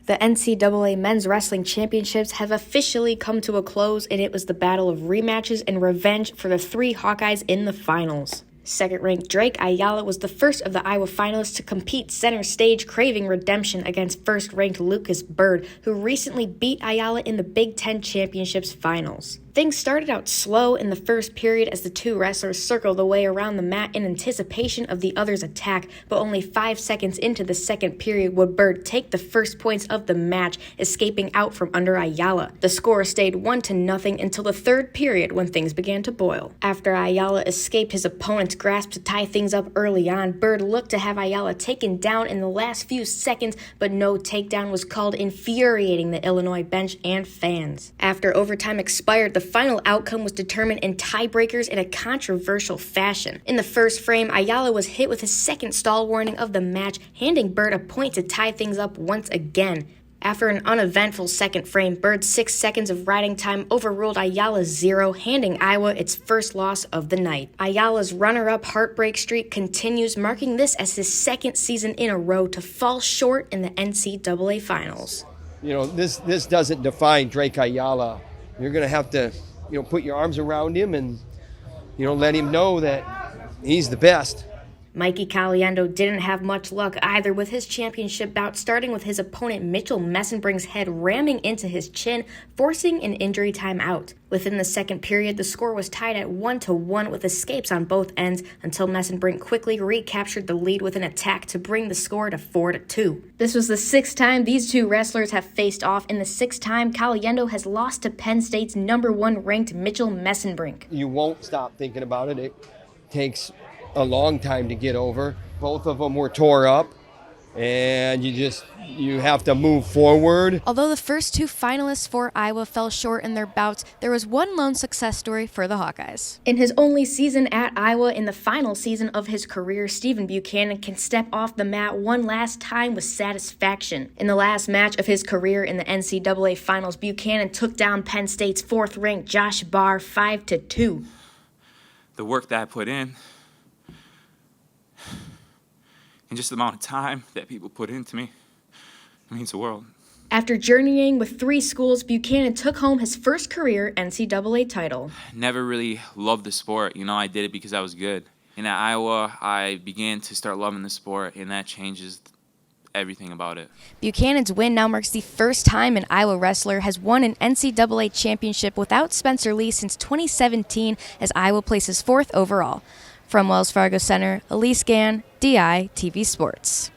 The NCAA Men's Wrestling Championships have officially come to a close, and it was the battle of rematches and revenge for the three Hawkeyes in the finals. Second-ranked Drake Ayala was the first of the Iowa finalists to compete center stage, craving redemption against first-ranked Lucas Bird, who recently beat Ayala in the Big Ten Championships Finals. Things started out slow in the first period as the two wrestlers circled the way around the mat in anticipation of the other's attack, but only 5 seconds into the second period would Bird take the first points of the match, escaping out from under Ayala. The score stayed 1-0 until the third period when things began to boil. After Ayala escaped his opponent's grasp to tie things up early on, Bird looked to have Ayala taken down in the last few seconds, but no takedown was called, infuriating the Illinois bench and fans. After overtime expired, the final outcome was determined in tiebreakers in a controversial fashion. In the first frame, Ayala was hit with his second stall warning of the match, handing Bird a point to tie things up once again. After an uneventful second frame, Bird's 6 seconds of riding time overruled Ayala's 0, handing Iowa its first loss of the night. Ayala's runner-up heartbreak streak continues, marking this as his second season in a row to fall short in the NCAA Finals. This doesn't define Drake Ayala. You're going to have to, put your arms around him and, let him know that he's the best. Michael Caliendo didn't have much luck either with his championship bout, starting with his opponent Mitchell Messenbrink's head ramming into his chin, forcing an injury timeout. Within the second period, the score was tied at 1-1 with escapes on both ends until Messenbrink quickly recaptured the lead with an attack to bring the score to 4-2. This was the 6th time these two wrestlers have faced off, and the 6th time Caliendo has lost to Penn State's #1 ranked Mitchell Messenbrink. You won't stop thinking about it. It takes a long time to get over. Both of them were tore up, and you have to move forward. Although the first two finalists for Iowa fell short in their bouts, there was one lone success story for the Hawkeyes. In his only season at Iowa, in the final season of his career, Stephen Buchanan can step off the mat one last time with satisfaction. In the last match of his career in the NCAA Finals, Buchanan took down Penn State's 4th-ranked Josh Barr 5-2. The work that I put in, and just the amount of time that people put into me, it means the world. After journeying with 3 schools, Buchanan took home his first career NCAA title. Never really loved the sport. I did it because I was good. And at Iowa, I began to start loving the sport, and that changes everything about it. Buchanan's win now marks the first time an Iowa wrestler has won an NCAA championship without Spencer Lee since 2017, as Iowa places 4th overall. From Wells Fargo Center, Elise Gann, DI TV Sports.